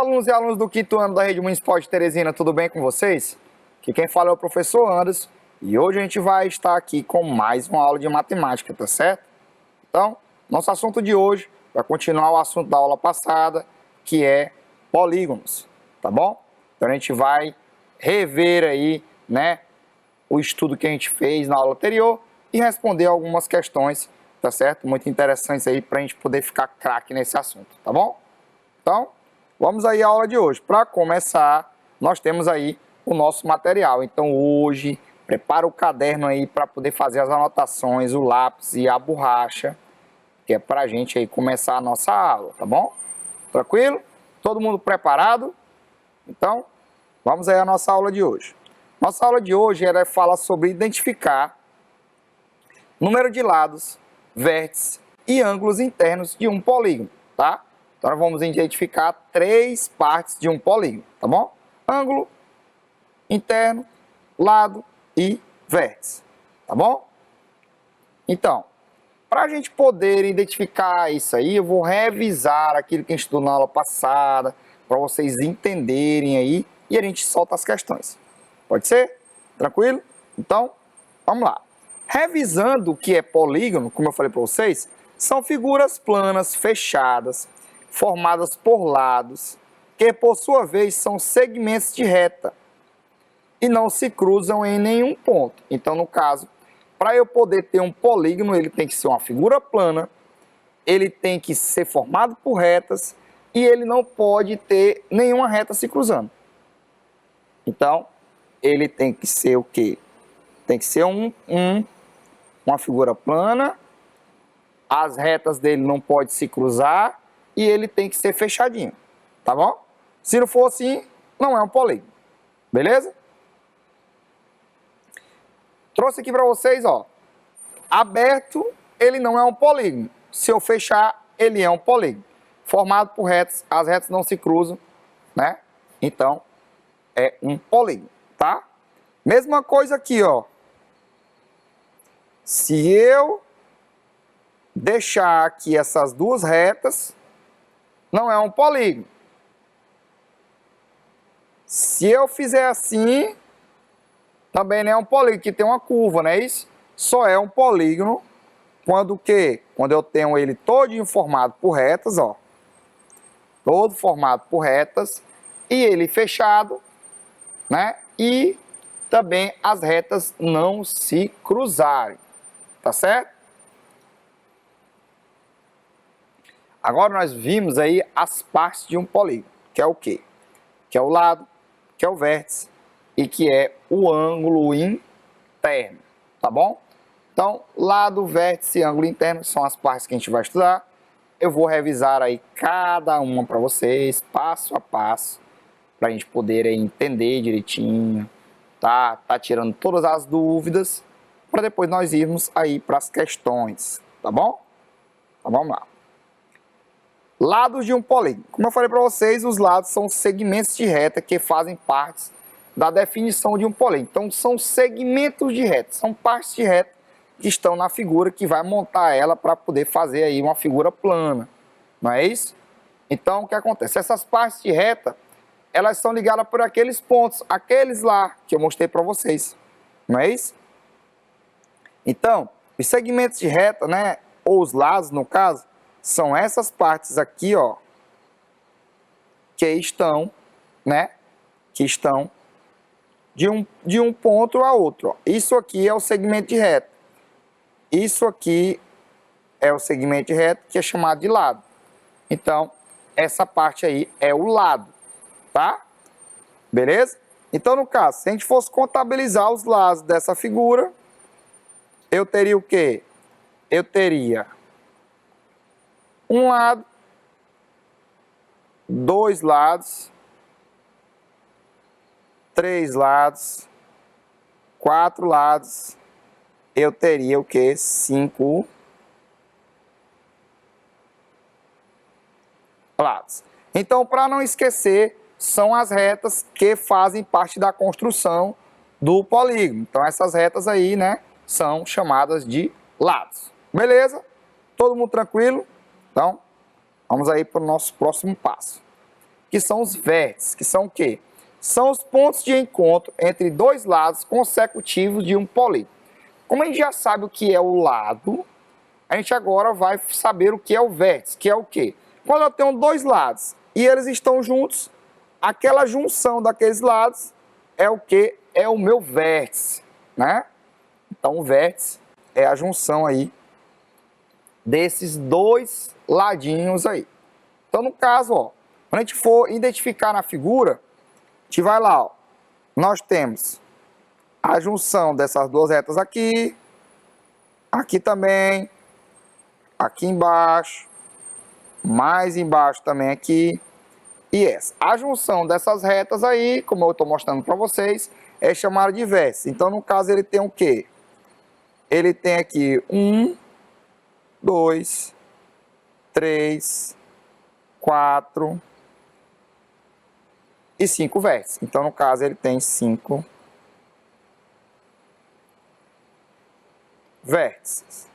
alunos e alunas do quinto ano da Rede Municipal de Teresina, tudo bem com vocês? Aqui quem fala é o professor Anderson e hoje a gente vai estar aqui com mais uma aula de matemática, tá certo? Então, nosso assunto de hoje vai continuar o assunto da aula passada, que é polígonos, tá bom? Então a gente vai rever aí, né, o estudo que a gente fez na aula anterior e responder algumas questões, tá certo? Muito interessantes aí para a gente poder ficar craque nesse assunto, tá bom? Então, vamos aí à aula de hoje. Para começar, nós temos aí o nosso material. Então, hoje, prepara o caderno aí para poder fazer as anotações, o lápis e a borracha, que é para a gente aí começar a nossa aula, tá bom? Tranquilo? Todo mundo preparado? Então, vamos aí à nossa aula de hoje. Nossa aula de hoje ela fala sobre identificar número de lados, vértices e ângulos internos de um polígono, tá? Então, nós vamos identificar três partes de um polígono, tá bom? Ângulo, interno, lado e vértice, tá bom? Então, para a gente poder identificar isso aí, eu vou revisar aquilo que a gente estudou na aula passada, para vocês entenderem aí, e a gente solta as questões. Pode ser? Tranquilo? Então, vamos lá. Revisando o que é polígono, como eu falei para vocês, são figuras planas fechadas, formadas por lados, que por sua vez são segmentos de reta e não se cruzam em nenhum ponto. Então, no caso, para eu poder ter um polígono, ele tem que ser uma figura plana, ele tem que ser formado por retas e ele não pode ter nenhuma reta se cruzando. Então, ele tem que ser o quê? Tem que ser uma figura plana, as retas dele não podem se cruzar e ele tem que ser fechadinho, tá bom? Se não for assim, não é um polígono, beleza? Trouxe aqui para vocês, ó, aberto, ele não é um polígono. Se eu fechar, ele é um polígono. Formado por retas, as retas não se cruzam, né? Então, é um polígono, tá? Mesma coisa aqui, ó. Se eu deixar aqui essas duas retas, não é um polígono. Se eu fizer assim, também não é um polígono, que tem uma curva, não é isso? Só é um polígono quando o quê? Quando eu tenho ele todo formado por retas, ó. Todo formado por retas e ele fechado, né? E também as retas não se cruzarem, tá certo? Agora nós vimos aí as partes de um polígono, que é o quê? Que é o lado, que é o vértice e que é o ângulo interno, tá bom? Então, lado, vértice e ângulo interno são as partes que a gente vai estudar. Eu vou revisar aí cada uma para vocês, passo a passo, para a gente poder aí entender direitinho, tá tirando todas as dúvidas, para depois nós irmos aí para as questões, tá bom? Então, vamos lá. Lados de um polígono. Como eu falei para vocês, os lados são segmentos de reta que fazem parte da definição de um polígono. Então, são segmentos de reta, são partes de reta que estão na figura que vai montar ela para poder fazer aí uma figura plana, não é isso? Então, o que acontece? Essas partes de reta, elas são ligadas por aqueles pontos, aqueles lá que eu mostrei para vocês, não é isso? Então, os segmentos de reta, né, ou os lados, no caso, são essas partes aqui, ó, que estão, né, que estão de um ponto a outro, ó. Isso aqui é o segmento de reta. Isso aqui é o segmento de reta, que é chamado de lado. Então, essa parte aí é o lado, tá? Beleza? Então, no caso, se a gente fosse contabilizar os lados dessa figura, eu teria o quê? Eu teria um lado, dois lados, três lados, quatro lados, eu teria o quê? 5 lados. Então, para não esquecer, são as retas que fazem parte da construção do polígono. Então, essas retas aí, né, são chamadas de lados. Beleza? Todo mundo tranquilo? Então, vamos aí para o nosso próximo passo. que são os vértices, que são o quê? São os pontos de encontro entre dois lados consecutivos de um polígono. Como a gente já sabe o que é o lado, a gente agora vai saber o que é o vértice, que é o quê? Quando eu tenho dois lados e eles estão juntos, aquela junção daqueles lados é o que? É o meu vértice, né? Então, o vértice é a junção aí desses dois ladinhos aí. Então, no caso, ó, quando a gente for identificar na figura, a gente vai lá, ó, nós temos a junção dessas duas retas aqui, aqui também, aqui embaixo, mais embaixo também aqui, e essa. A junção dessas retas aí, como eu estou mostrando para vocês, é chamada de vértice. Então, no caso, ele tem o quê? Ele tem aqui 1, 2, 3, 4 e 5 vértices. Então, no caso, ele tem 5 vértices.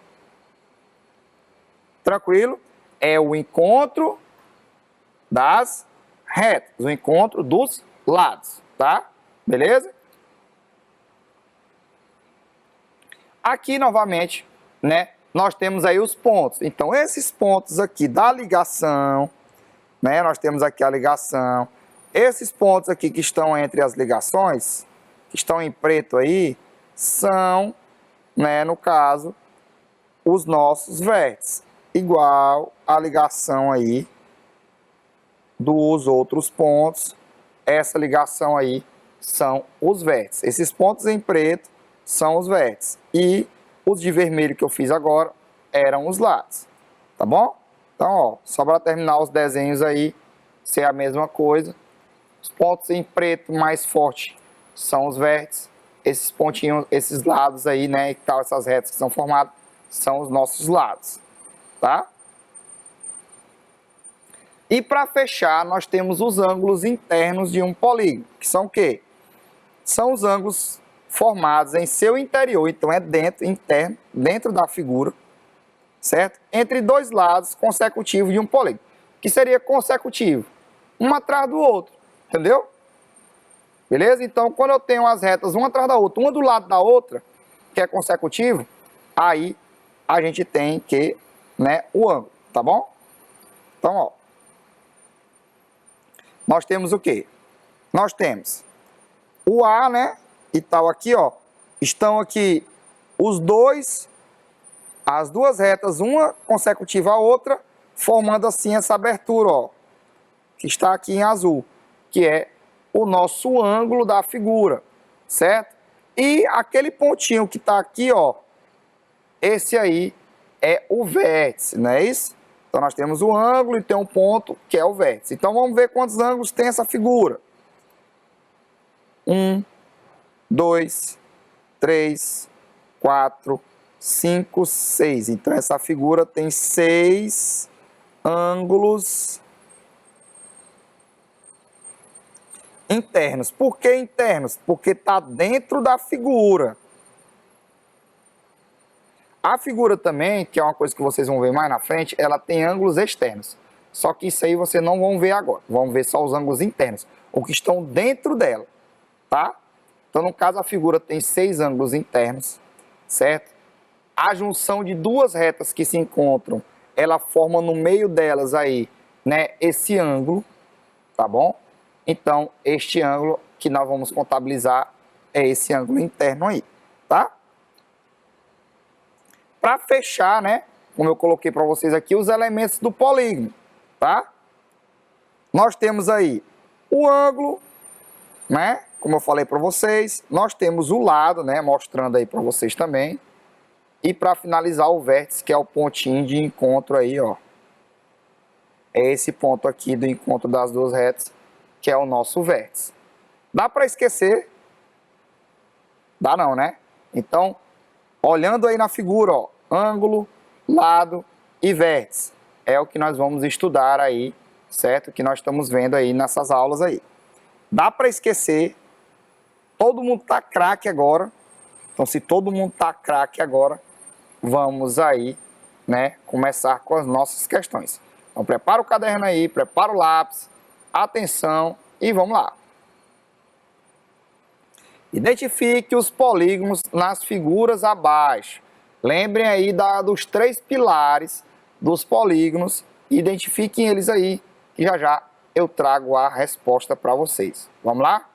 Tranquilo? É o encontro das retas, o encontro dos lados, tá? Beleza? Aqui, novamente, né, nós temos aí os pontos. Então, esses pontos aqui da ligação, né, nós temos aqui a ligação. Esses pontos aqui que estão entre as ligações, que estão em preto aí, são, né, no caso, os nossos vértices. Igual a ligação aí dos outros pontos, essa ligação aí são os vértices. Esses pontos em preto são os vértices. E os de vermelho que eu fiz agora eram os lados. Tá bom? Então, ó, só para terminar os desenhos aí, ser a mesma coisa. Os pontos em preto mais forte são os vértices. Esses pontinhos, esses lados aí, né, e tal, essas retas que são formadas, são os nossos lados. Tá? E para fechar, nós temos os ângulos internos de um polígono, que são o quê? São os ângulos formados em seu interior, então é dentro, interno, dentro da figura, certo? Entre dois lados consecutivos de um polígono, que seria consecutivo, um atrás do outro, entendeu? Beleza? Então, quando eu tenho as retas uma atrás da outra, uma do lado da outra, que é consecutivo, aí a gente tem que, né, o ângulo, tá bom? Então, ó, nós temos o quê? Nós temos o A, né, e tal aqui, ó, estão aqui os dois, as duas retas, uma consecutiva à outra, formando assim essa abertura, ó, que está aqui em azul, que é o nosso ângulo da figura, certo? E aquele pontinho que está aqui, ó, esse aí é o vértice, não é isso? Então, nós temos o ângulo e tem um ponto que é o vértice. Então, vamos ver quantos ângulos tem essa figura. 1, 2, 3, 4, 5, 6. Então, essa figura tem 6 ângulos internos. Por que internos? Porque está dentro da figura. A figura também, que é uma coisa que vocês vão ver mais na frente, ela tem ângulos externos. Só que isso aí vocês não vão ver agora. Vão ver só os ângulos internos, o que estão dentro dela, tá? Então, no caso, a figura tem 6 ângulos internos, certo? A junção de duas retas que se encontram, ela forma no meio delas aí, né, esse ângulo, tá bom? Então, este ângulo que nós vamos contabilizar é esse ângulo interno aí, tá? Para fechar, né, como eu coloquei para vocês aqui, os elementos do polígono, tá? Nós temos aí o ângulo, né, como eu falei para vocês, nós temos o lado, né, mostrando aí para vocês também, e para finalizar o vértice, que é o pontinho de encontro aí, ó. É esse ponto aqui do encontro das duas retas, que é o nosso vértice. Dá para esquecer? Dá não, né? Então, olhando aí na figura, ó, ângulo, lado e vértice. É o que nós vamos estudar aí, certo? Que nós estamos vendo aí nessas aulas aí. Dá para esquecer? Todo mundo tá craque agora. Então, se todo mundo tá craque agora, vamos aí, né, começar com as nossas questões. Então, prepara o caderno aí, prepara o lápis, atenção e vamos lá. Identifique os polígonos nas figuras abaixo. Lembrem aí dos 3 pilares dos polígonos. Identifiquem eles aí, que já já eu trago a resposta para vocês. Vamos lá?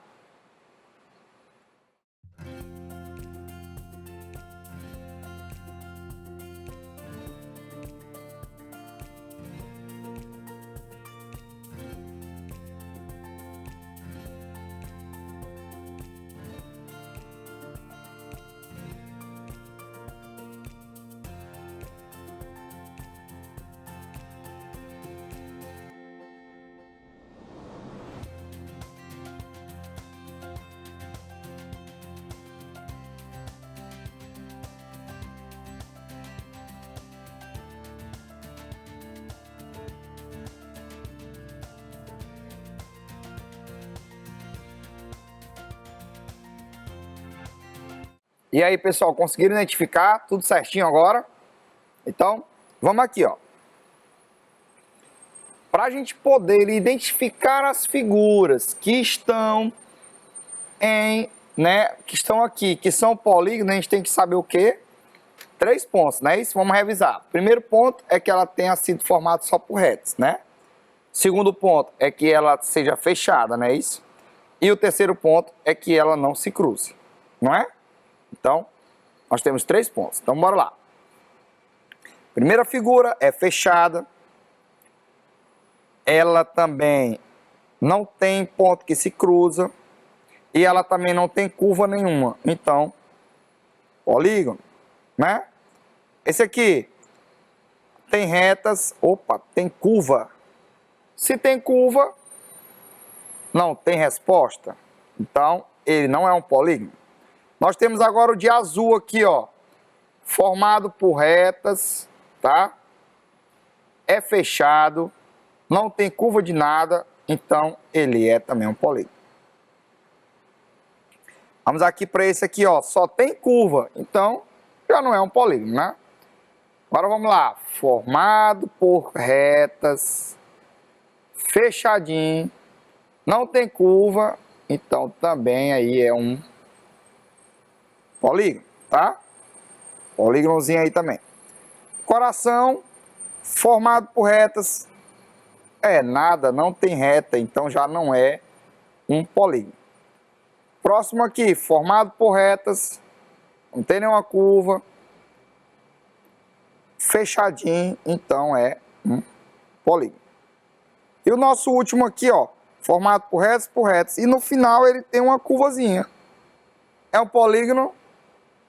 E aí, pessoal, conseguiram identificar tudo certinho agora? Então, vamos aqui, ó. Para a gente poder identificar as figuras que estão que estão aqui, que são polígonos, a gente tem que saber o quê? 3 pontos, né? Isso, vamos revisar. Primeiro ponto é que ela tenha sido formada só por retas, né? Segundo ponto é que ela seja fechada, não é isso? E o terceiro ponto é que ela não se cruze, não é? Então, nós temos 3 pontos. Então, bora lá. Primeira figura é fechada. Ela também não tem ponto que se cruza. E ela também não tem curva nenhuma. Então, polígono, né? Esse aqui tem retas. Opa, tem curva. Se tem curva, não tem resposta. Então, ele não é um polígono. Nós temos agora o de azul aqui, ó, formado por retas, tá? É fechado, não tem curva de nada, então ele é também um polígono. Vamos aqui para esse aqui, ó, só tem curva, então já não é um polígono, né? Agora vamos lá, formado por retas, fechadinho, não tem curva, então também aí é um polígono, tá? Polígonozinho aí também. Coração, formado por retas, nada, não tem reta, então já não é um polígono. Próximo aqui, formado por retas, não tem nenhuma curva, fechadinho, então é um polígono. E o nosso último aqui, ó, formado por retas, e no final ele tem uma curvazinha. É um polígono?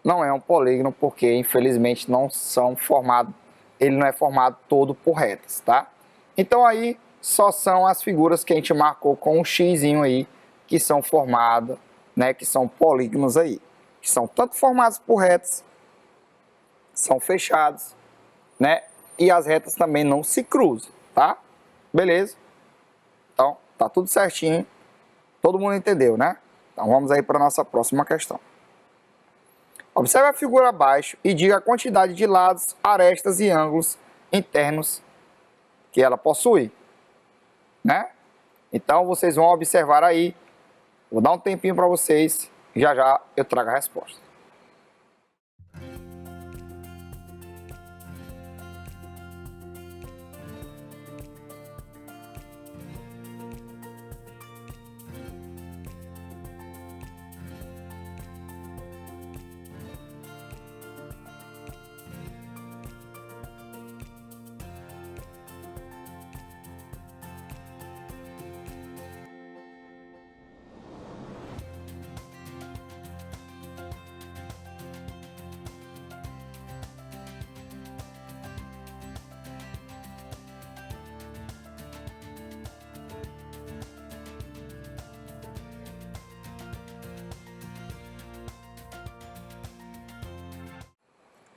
Não é um polígono, porque infelizmente não são formados, ele não é formado todo por retas, tá? Então aí só são as figuras que a gente marcou com um xizinho aí, que são formadas, né, que são polígonos aí, que são tanto formados por retas, são fechados, né, e as retas também não se cruzam, tá? Beleza? Então, tá tudo certinho, todo mundo entendeu, né? Então vamos aí para a nossa próxima questão. Observe a figura abaixo e diga a quantidade de lados, arestas e ângulos internos que ela possui, né? Então vocês vão observar aí, vou dar um tempinho para vocês, já já eu trago a resposta.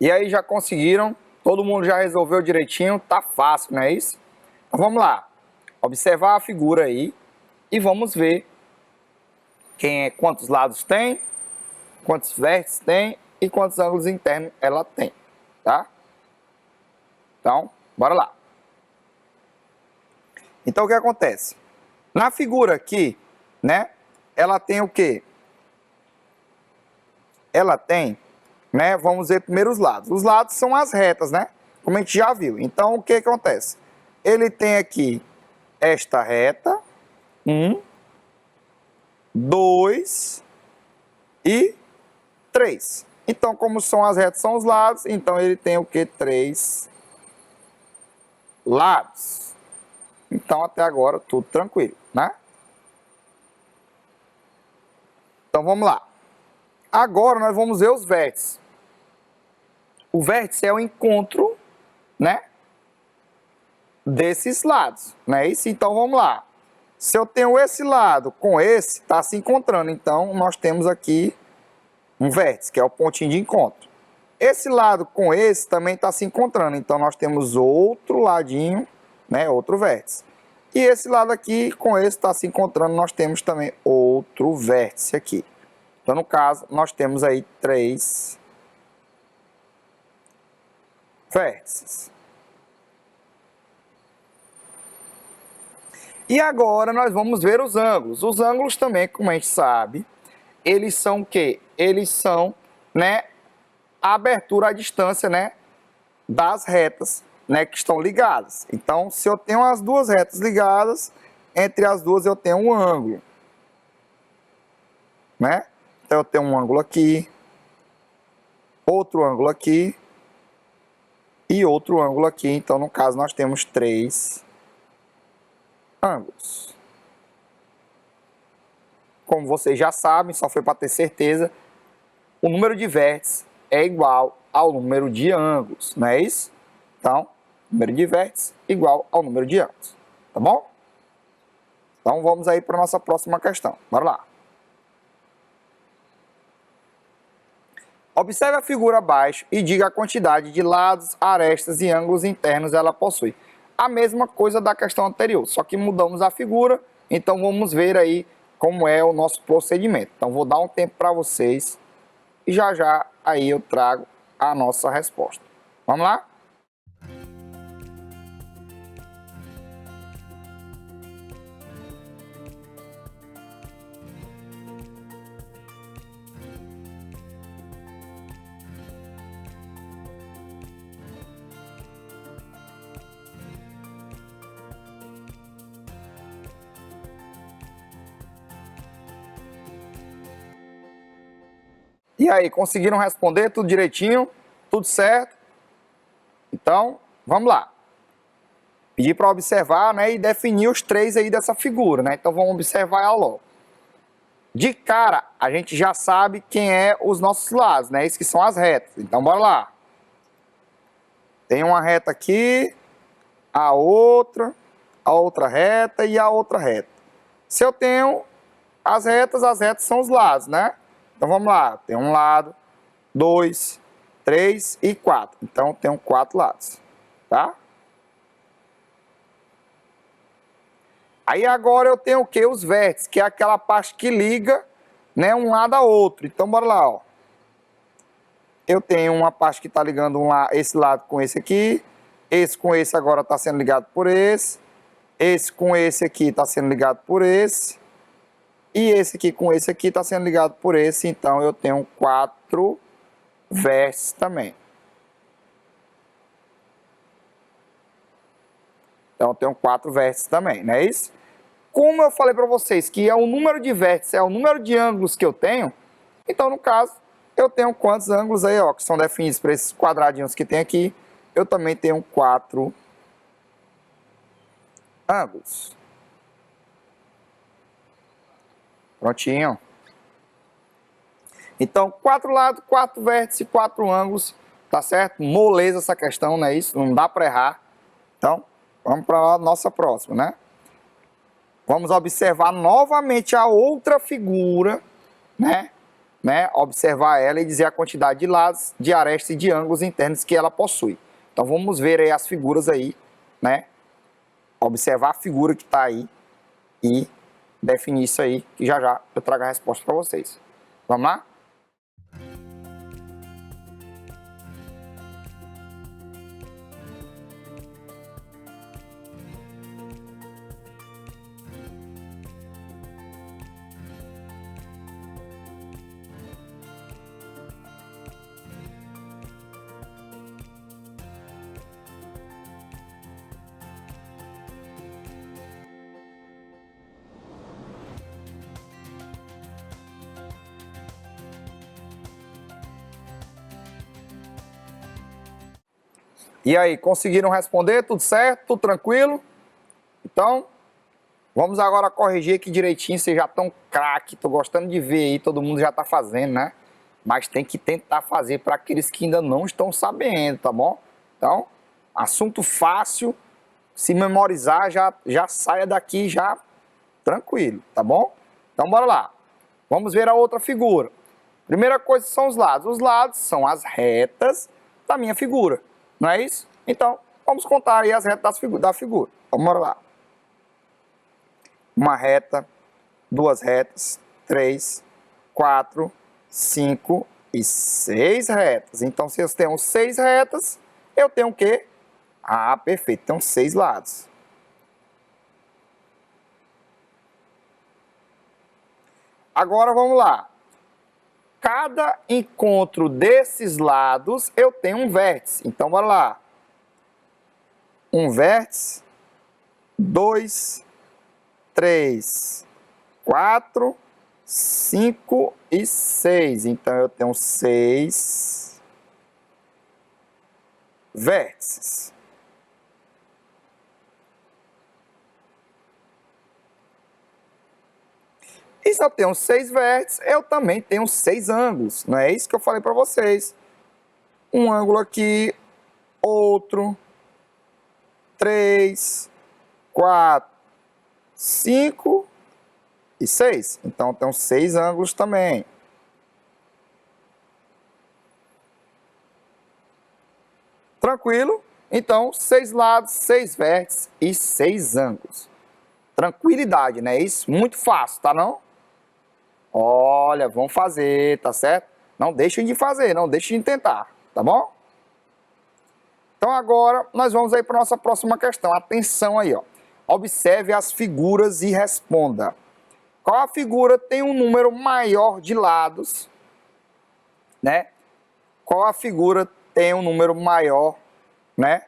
E aí, já conseguiram? Todo mundo já resolveu direitinho? Tá fácil, não é isso? Então vamos lá. Observar a figura aí e vamos ver quantos lados tem, quantos vértices tem e quantos ângulos internos ela tem, tá? Então, bora lá. Então o que acontece? Na figura aqui, né, ela tem o quê? Ela tem, né, vamos ver primeiro os lados. Os lados são as retas, né, como a gente já viu. Então, o que acontece? Ele tem aqui esta reta, 1, 2 e 3. Então, como são as retas, são os lados, então ele tem o que? 3 lados. Então, até agora, tudo tranquilo, né? Então, vamos lá. Agora, nós vamos ver os vértices. O vértice é o encontro, né, desses lados, né? Isso, então, vamos lá. Se eu tenho esse lado com esse, está se encontrando. Então, nós temos aqui um vértice, que é o pontinho de encontro. Esse lado com esse também está se encontrando. Então, nós temos outro ladinho, né, outro vértice. E esse lado aqui com esse está se encontrando, nós temos também outro vértice aqui. Então, no caso, nós temos aí 3 vértices. E agora nós vamos ver os ângulos. Os ângulos também, como a gente sabe, eles são o quê? Eles são, né, a abertura à distância, né, das retas, né, que estão ligadas. Então, se eu tenho as duas retas ligadas, entre as duas eu tenho um ângulo, né? Então, eu tenho um ângulo aqui, outro ângulo aqui e outro ângulo aqui. Então, no caso, nós temos 3 ângulos. Como vocês já sabem, só foi para ter certeza, o número de vértices é igual ao número de ângulos, não é isso? Então, número de vértices igual ao número de ângulos, tá bom? Então, vamos aí para a nossa próxima questão. Bora lá. Observe a figura abaixo e diga a quantidade de lados, arestas e ângulos internos ela possui. A mesma coisa da questão anterior, só que mudamos a figura, então vamos ver aí como é o nosso procedimento. Então, vou dar um tempo para vocês e já aí eu trago a nossa resposta. Vamos lá? E aí, conseguiram responder tudo direitinho? Tudo certo? Então, vamos lá. Pedir para observar, né, e definir os 3 aí dessa figura, né? Então, vamos observar ela logo. De cara, a gente já sabe quem é os nossos lados, né? Esses que são as retas. Então, bora lá. Tem uma reta aqui, a outra reta e a outra reta. Se eu tenho as retas são os lados, né? Então, vamos lá. Tem um lado, 2, 3 e 4. Então, tenho 4 lados, tá? Aí, agora eu tenho o quê? Os vértices, que é aquela parte que liga, né, um lado ao outro. Então, bora lá, ó. Eu tenho uma parte que está ligando esse lado com esse aqui. Esse com esse agora está sendo ligado por esse. Esse com esse aqui está sendo ligado por esse. E esse aqui com esse aqui está sendo ligado por esse. Então, eu tenho 4 vértices também. Então, eu tenho 4 vértices também, não é isso? Como eu falei para vocês que é o número de vértices, é o número de ângulos que eu tenho, então, no caso, eu tenho quantos ângulos aí, ó, que são definidos por esses quadradinhos que tem aqui. Eu também tenho 4 ângulos. Prontinho. Então, 4 lados, 4 vértices, 4 ângulos, tá certo? Moleza essa questão, não é isso? Não dá para errar. Então, vamos para a nossa próxima, né? Vamos observar novamente a outra figura, né? Observar ela e dizer a quantidade de lados, de arestas e de ângulos internos que ela possui. Então, vamos ver aí as figuras aí, né? Observar a figura que está aí e definir isso aí, que já eu trago a resposta para vocês. Vamos lá? E aí, conseguiram responder? Tudo certo? Tudo tranquilo? Então, vamos agora corrigir aqui direitinho. Vocês já estão craque, tô gostando de ver aí, todo mundo já está fazendo, né? Mas tem que tentar fazer para aqueles que ainda não estão sabendo, tá bom? Então, assunto fácil, se memorizar, já saia daqui já tranquilo, tá bom? Então, bora lá. Vamos ver a outra figura. Primeira coisa são os lados. Os lados são as retas da minha figura, não é isso? Então, vamos contar aí as retas da figura. Vamos lá. Uma reta, duas retas, 3, 4, 5 e 6 retas. Então, se eu tenho 6 retas, eu tenho o quê? Ah, perfeito. Então, 6 lados. Agora, vamos lá. Cada encontro desses lados, eu tenho um vértice. Então, bora lá. Um vértice, 2, 3, 4, 5 e 6. Então, eu tenho 6 vértices. E se eu tenho 6 vértices, eu também tenho 6 ângulos. Não é isso que eu falei para vocês. Um ângulo aqui, outro, 3, 4, 5 e 6. Então, eu tenho 6 ângulos também. Tranquilo? Então, 6 lados, 6 vértices e 6 ângulos. Tranquilidade, não é isso? Muito fácil, tá não? Olha, vamos fazer, tá certo? Não deixem de fazer, não deixem de tentar, tá bom? Então agora nós vamos aí para nossa próxima questão. Atenção aí, ó. Observe as figuras e responda. Qual a figura tem um número maior de lados, né? Qual a figura tem um número maior, né?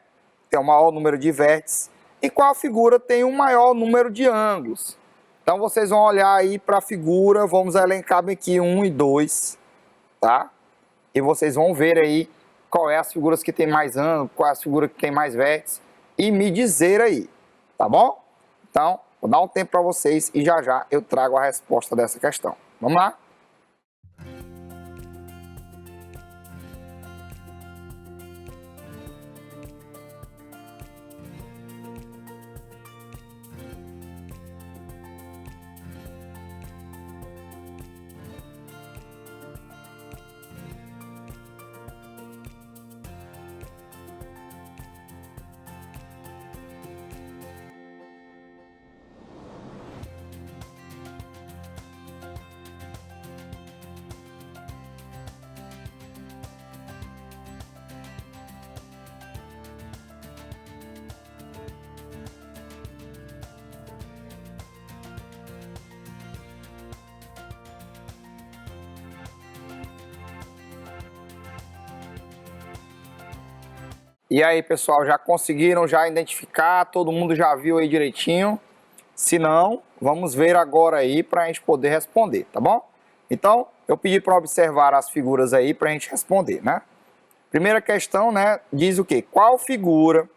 Tem um maior número de vértices. E qual a figura tem um maior número de ângulos? Então, vocês vão olhar aí para a figura, vamos elencar bem aqui 1 e 2, tá? E vocês vão ver aí qual é as figuras que tem mais ângulo, qual é as figuras que tem mais vértices e me dizer aí, tá bom? Então, vou dar um tempo para vocês e já eu trago a resposta dessa questão. Vamos lá? E aí, pessoal, já conseguiram já identificar? Todo mundo já viu aí direitinho? Se não, vamos ver agora aí para a gente poder responder, tá bom? Então, eu pedi para observar as figuras aí para a gente responder, né? Primeira questão, né, diz o quê? Qual figura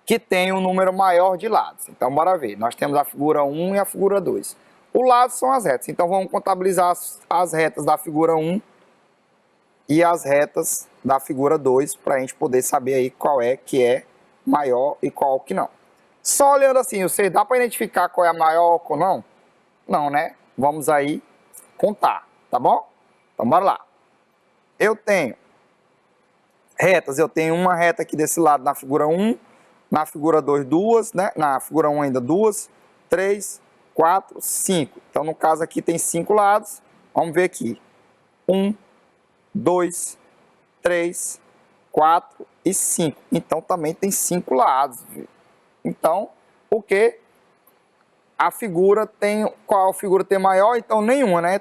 que tem um número maior de lados? Então, bora ver. Nós temos a figura 1 e a figura 2. Os lados são as retas. Então, vamos contabilizar as retas da figura 1 e as retas da figura 2 para a gente poder saber aí qual é que é maior e qual que não. Só olhando assim, você dá para identificar qual é a maior ou não? Não, né? Vamos aí contar, tá bom? Então, bora lá. Eu tenho retas, eu tenho uma reta aqui desse lado na figura 1, na figura 2, duas, né? Na figura 1 ainda duas, 3, 4, 5. Então, no caso aqui tem 5 lados. Vamos ver aqui. 1, 2, 3, 4 e 5. Então, também tem 5 lados. Então, o que? A figura tem... Qual figura tem maior? Então, nenhuma, né?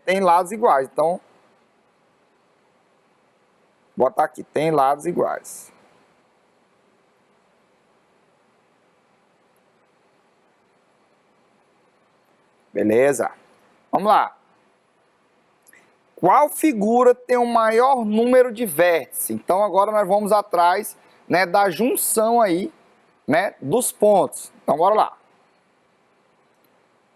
Tem lados iguais. Então, vou botar aqui. Tem lados iguais. Beleza? Vamos lá. qual figura tem o maior número de vértices? Então agora nós vamos atrás, né, da junção aí, né, dos pontos. Então bora lá.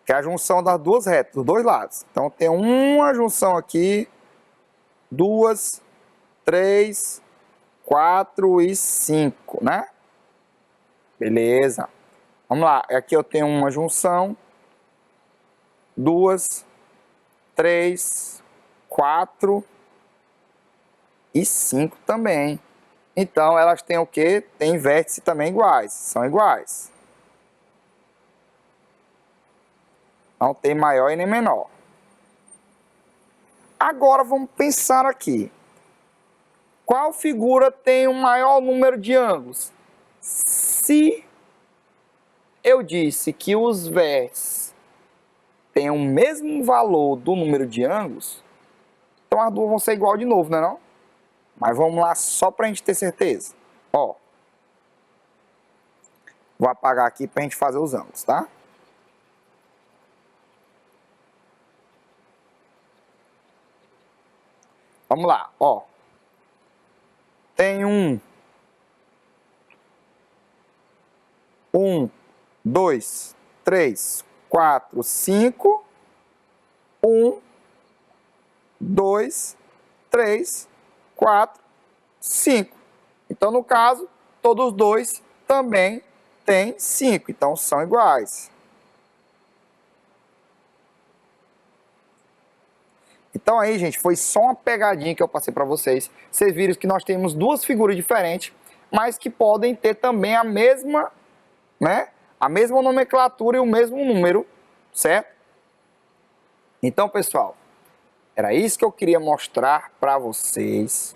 Que é a junção das duas retas, dos dois lados. Então tem uma junção aqui, 2, 3, 4 e 5, né? Beleza. Vamos lá, aqui eu tenho uma junção, 2, 3, 4 e 5 também. Então elas têm o quê? Tem vértices também iguais, são iguais. Não tem maior e nem menor. Agora vamos pensar aqui. Qual figura tem o maior número de ângulos? Se eu disse que os vértices têm o mesmo valor do número de ângulos, então as duas vão ser igual de novo, não é não? Mas vamos lá só para a gente ter certeza. Ó, vou apagar aqui para a gente fazer os ângulos, tá? Vamos lá, ó. Tem 2, 3, 4, 5. 2, 3, 4, 5. Então, no caso, todos os dois também têm 5. Então, são iguais. Então aí, gente, foi só uma pegadinha que eu passei para vocês. Vocês viram que nós temos duas figuras diferentes, mas que podem ter também a mesma, né? A mesma nomenclatura e o mesmo número, certo? Então, pessoal, era isso que eu queria mostrar para vocês,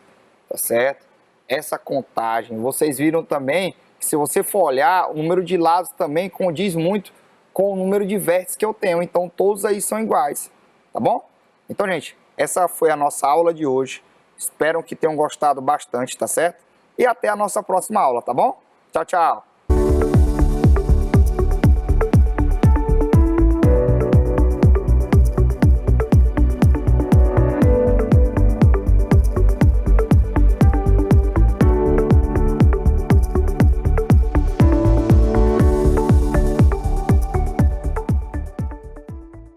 tá certo? Essa contagem. Vocês viram também que se você for olhar, o número de lados também condiz muito com o número de vértices que eu tenho. Então, todos aí são iguais, tá bom? Então, gente, essa foi a nossa aula de hoje. Espero que tenham gostado bastante, tá certo? E até a nossa próxima aula, tá bom? Tchau, tchau!